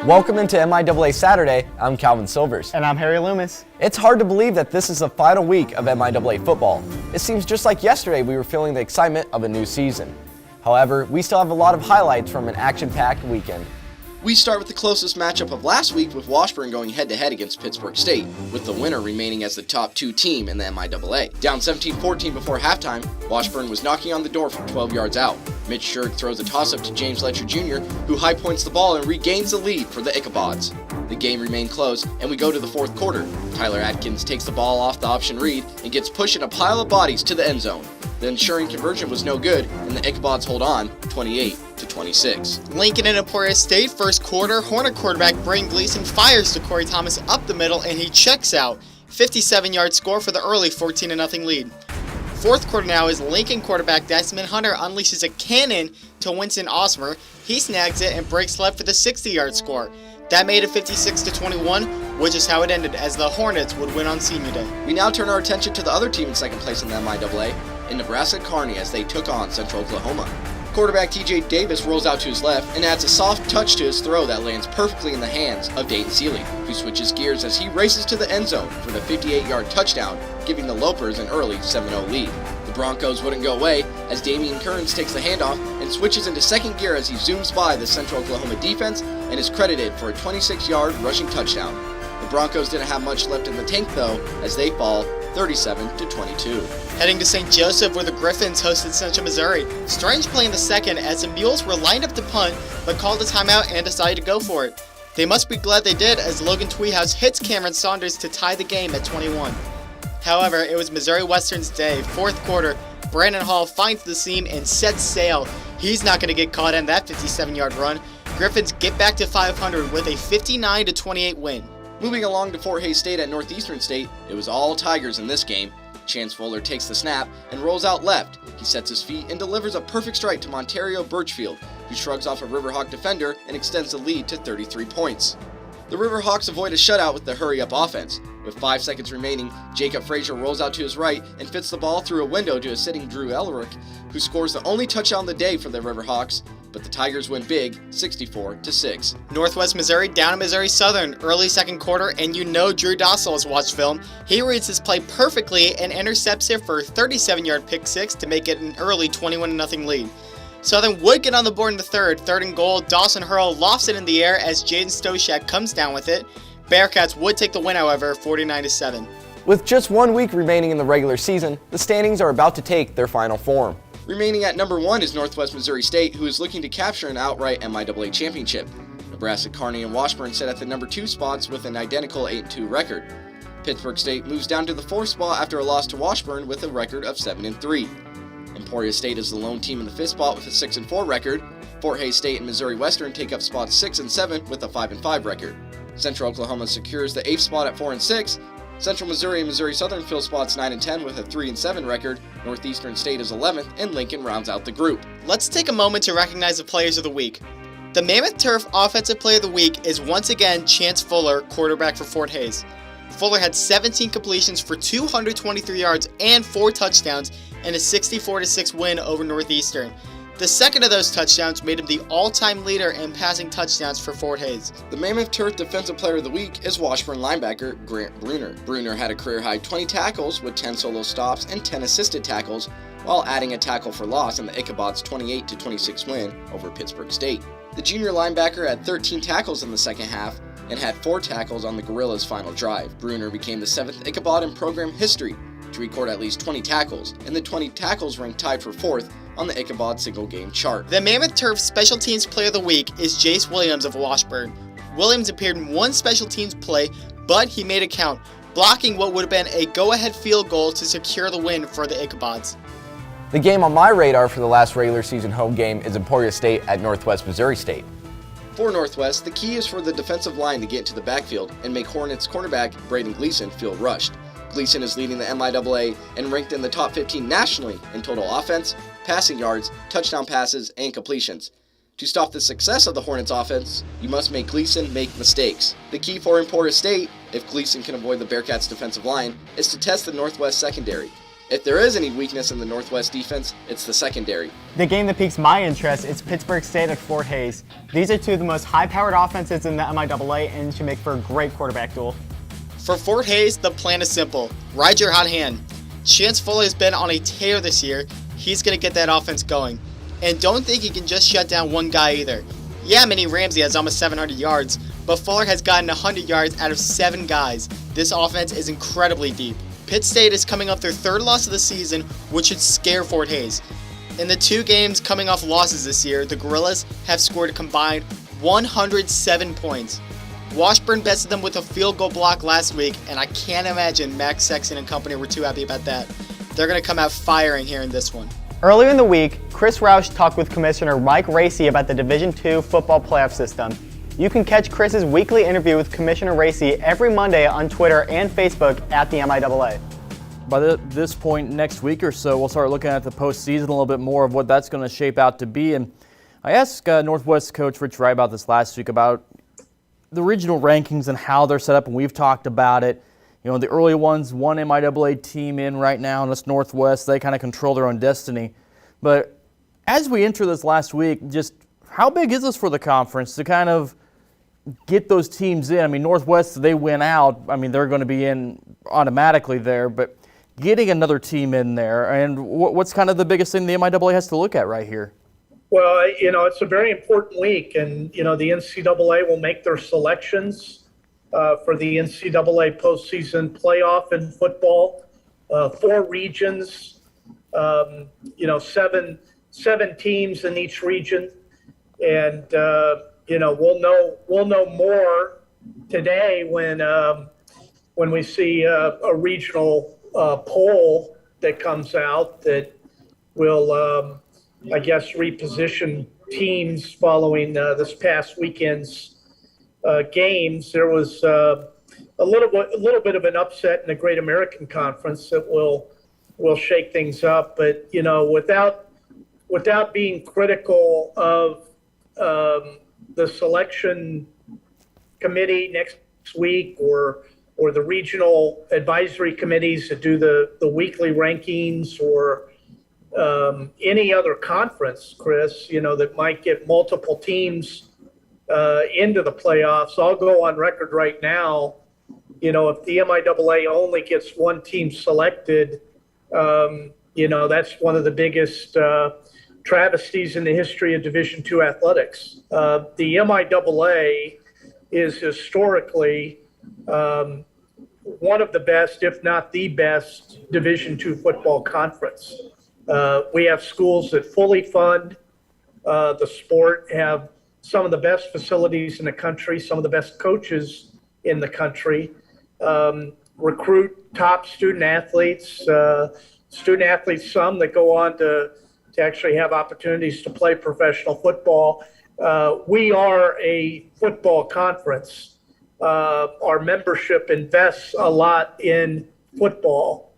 Welcome into MIAA Saturday. I'm Calvin Silvers. And I'm Harry Loomis. It's hard to believe that this is the final week of MIAA football. It seems just like yesterday we were feeling the excitement of a new season. However, we still have a lot of highlights from an action-packed weekend. We start with the closest matchup of last week with Washburn going head-to-head against Pittsburgh State, with the winner remaining as the top two team in the MIAA. Down 17-14 before halftime, Washburn was knocking on the door from 12 yards out. Mitch Shirk throws a toss-up to James Letcher Jr., who high points the ball and regains the lead for the Ichabods. The game remained close, and we go to the fourth quarter. Tyler Atkins takes the ball off the option read and gets pushed in a pile of bodies to the end zone. The ensuring conversion was no good, and the Ichabods hold on 28-26. Lincoln and Emporia State, first quarter, Hornet quarterback Braden Gleason fires to Corey Thomas up the middle and he checks out. 57-yard score for the early 14-0 lead. Fourth quarter now is Lincoln quarterback Desmond Hunter unleashes a cannon to Winston Osmer. He snags it and breaks left for the 60-yard score. That made it 56-21, which is how it ended as the Hornets would win on Senior Day. We now turn our attention to the other team in second place in the MIAA, in Nebraska Kearney, as they took on Central Oklahoma. Quarterback TJ Davis rolls out to his left and adds a soft touch to his throw that lands perfectly in the hands of Dayton Seeley, who switches gears as he races to the end zone for the 58-yard touchdown, giving the Lopers an early 7-0 lead. The Broncos wouldn't go away as Damian Kearns takes the handoff and switches into second gear as he zooms by the Central Oklahoma defense and is credited for a 26-yard rushing touchdown. The Broncos didn't have much left in the tank though, as they fall 37-22. Heading to St. Joseph, where the Griffins hosted Central Missouri. Strange play in the second as the Mules were lined up to punt, but called a timeout and decided to go for it. They must be glad they did, as Logan Tweehouse hits Cameron Saunders to tie the game at 21. However, it was Missouri Western's day. Fourth quarter, Brandon Hall finds the seam and sets sail. He's not going to get caught in that 57-yard run. Griffins get back to 500 with a 59-28 win. Moving along to Fort Hays State at Northeastern State, it was all Tigers in this game. Chance Fuller takes the snap and rolls out left. He sets his feet and delivers a perfect strike to Montario Birchfield, who shrugs off a Riverhawk defender and extends the lead to 33 points. The Riverhawks avoid a shutout with the hurry-up offense. With 5 seconds remaining, Jacob Frazier rolls out to his right and fits the ball through a window to a sitting Drew Elrick, who scores the only touchdown of the day for the Riverhawks, but the Tigers win big, 64-6. Northwest Missouri down at Missouri Southern, early second quarter, and you know Drew Dossel has watched film. He reads his play perfectly and intercepts it for a 37-yard pick six to make it an early 21-0 lead. Southern would get on the board in the third and goal. Dawson Hurl lofts it in the air as Jaden Stoshak comes down with it. Bearcats would take the win, however, 49-7. With just 1 week remaining in the regular season, the standings are about to take their final form. Remaining at number 1 is Northwest Missouri State, who is looking to capture an outright MIAA championship. Nebraska Kearney and Washburn sit at the number 2 spots with an identical 8-2 record. Pittsburgh State moves down to the 4th spot after a loss to Washburn with a record of 7-3. Emporia State is the lone team in the 5th spot with a 6-4 record. Fort Hays State and Missouri Western take up spots 6 and 7 with a 5-5 record. Central Oklahoma secures the 8th spot at 4-6. Central Missouri and Missouri Southern fill spots 9 and 10 with a 3-7 record. Northeastern State is 11th, and Lincoln rounds out the group. Let's take a moment to recognize the players of the week. The Mammoth Turf Offensive Player of the Week is once again Chance Fuller, quarterback for Fort Hays. Fuller had 17 completions for 223 yards and 4 touchdowns in a 64-6 win over Northeastern. The second of those touchdowns made him the all-time leader in passing touchdowns for Fort Hays. The Mammoth Turf Defensive Player of the Week is Washburn linebacker Grant Bruner. Bruner had a career-high 20 tackles with 10 solo stops and 10 assisted tackles, while adding a tackle for loss in the Ichabods' 28-26 win over Pittsburgh State. The junior linebacker had 13 tackles in the second half and had 4 tackles on the Gorillas' final drive. Bruner became the 7th Ichabod in program history to record at least 20 tackles, and the 20 tackles ranked tied for 4th on the Ichabod single-game chart. The Mammoth Turf Special Teams Player of the Week is Jace Williams of Washburn. Williams appeared in 1 special teams play, but he made it count, blocking what would have been a go-ahead field goal to secure the win for the Ichabods. The game on my radar for the last regular season home game is Emporia State at Northwest Missouri State. For Northwest, the key is for the defensive line to get into the backfield and make Hornets cornerback Braden Gleason feel rushed. Gleason is leading the MIAA and ranked in the top 15 nationally in total offense, passing yards, touchdown passes, and completions. To stop the success of the Hornets offense, you must make Gleason make mistakes. The key for Emporia State, if Gleason can avoid the Bearcats' defensive line, is to test the Northwest secondary. If there is any weakness in the Northwest defense, it's the secondary. The game that piques my interest is Pittsburgh State at Fort Hays. These are two of the most high-powered offenses in the MIAA and should make for a great quarterback duel. For Fort Hays, the plan is simple. Ride your hot hand. Chance Foley has been on a tear this year. He's going to get that offense going. And don't think he can just shut down one guy either. Yeah, Minnie Ramsey has almost 700 yards, but Fuller has gotten 100 yards out of 7 guys. This offense is incredibly deep. Pitt State is coming off their 3rd loss of the season, which should scare Fort Hays. In the 2 games coming off losses this year, the Gorillas have scored a combined 107 points. Washburn bested them with a field goal block last week, and I can't imagine Max Sexton and company were too happy about that. They're going to come out firing here in this one. Earlier in the week, Chris Roush talked with Commissioner Mike Racy about the Division II football playoff system. You can catch Chris's weekly interview with Commissioner Racy every Monday on Twitter and Facebook at the MIAA. By this point next week or so, we'll start looking at the postseason a little bit more of what that's going to shape out to be. And I asked Northwest coach Rich Wright about this last week about the regional rankings and how they're set up, and we've talked about it. You know, the early ones, one MIAA team in right now, and it's Northwest. They kind of control their own destiny. But as we enter this last week, just how big is this for the conference to kind of get those teams in? I mean, Northwest, they win out. I mean, they're going to be in automatically there, but getting another team in there, and what's kind of the biggest thing the MIAA has to look at right here? Well, you know, it's a very important week, and, you know, the NCAA will make their selections for the NCAA postseason playoff in football. 4 regions, you know, seven teams in each region, and you know, we'll know more today when we see a regional poll that comes out that will, I guess, reposition teams following this past weekend's games. There was a little bit of an upset in the Great American Conference that will shake things up. But, you know, without being critical of the selection committee next week or the regional advisory committees that do the weekly rankings or any other conference, Chris, you know, that might get multiple teams into the playoffs. I'll go on record right now, you know, if the MIAA only gets one team selected, you know, that's one of the biggest travesties in the history of Division II athletics. The MIAA is historically one of the best, if not the best, Division II football conference. We have schools that fully fund the sport, have some of the best facilities in the country, some of the best coaches in the country, recruit top student athletes, some that go on to actually have opportunities to play professional football. We are a football conference. Our membership invests a lot in football.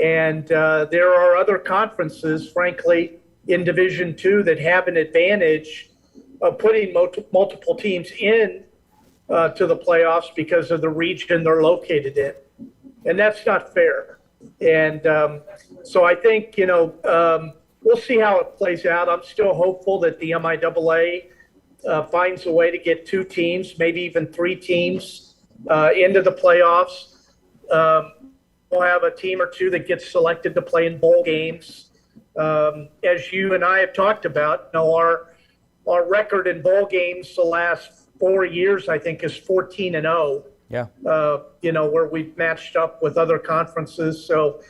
And there are other conferences, frankly, in Division II that have an advantage of putting multiple teams in to the playoffs because of the region they're located in. And that's not fair. And so I think, you know, we'll see how it plays out. I'm still hopeful that the MIAA finds a way to get 2 teams, maybe even 3 teams into the playoffs. We'll have a team or 2 that gets selected to play in bowl games. As you and I have talked about, you know, our record in bowl games the last 4 years, I think, is 14-0. Yeah. You know, where we've matched up with other conferences. So,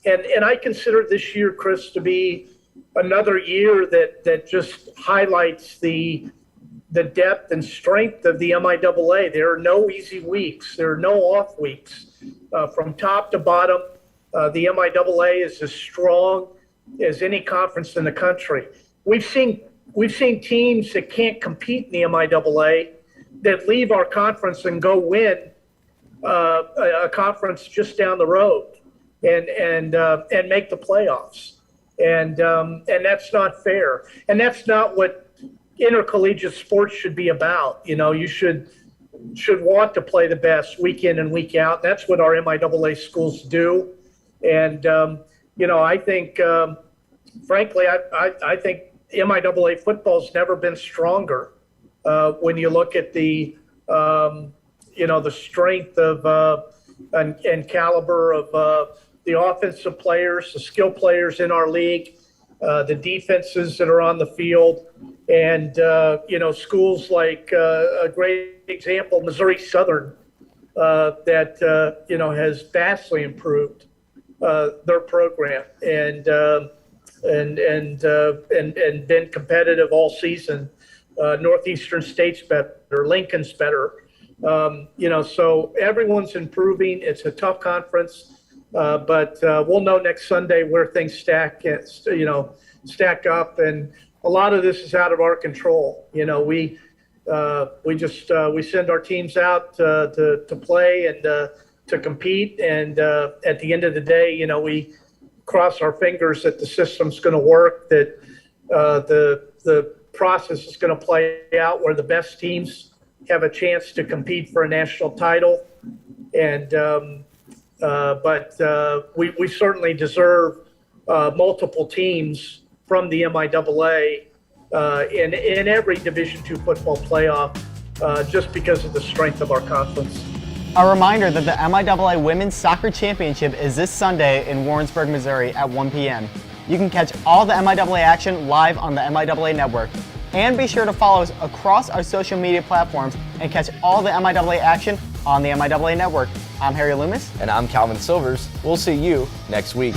and I consider this year, Chris, to be another year that just highlights the depth and strength of the MIAA. There are no easy weeks. There are no off weeks. From top to bottom, the MIAA is as strong as any conference in the country. We've seen teams that can't compete in the MIAA that leave our conference and go win a conference just down the road and make the playoffs. And that's not fair. And that's not what intercollegiate sports should be about. You know, you should want to play the best week in and week out. That's what our MIAA schools do. And, I think, frankly, I think MIAA football's never been stronger when you look at the strength of and caliber of the offensive players, the skill players in our league, the defenses that are on the field, and schools like a great example, Missouri Southern, that has vastly improved their program and been competitive all season. Northeastern State's better, Lincoln's better. So everyone's improving. It's a tough conference, but we'll know next Sunday where things stack up, and a lot of this is out of our control. We send our teams out to play and to compete, and at the end of the day, we cross our fingers that the system's going to work, that the process is going to play out where the best teams have a chance to compete for a national title. And but we certainly deserve multiple teams from the MIAA in every Division II football playoff just because of the strength of our conference. A reminder that the MIAA Women's Soccer Championship is this Sunday in Warrensburg, Missouri at 1 p.m. You can catch all the MIAA action live on the MIAA Network. And be sure to follow us across our social media platforms and catch all the MIAA action on the MIAA Network. I'm Harry Loomis. And I'm Calvin Silvers. We'll see you next week.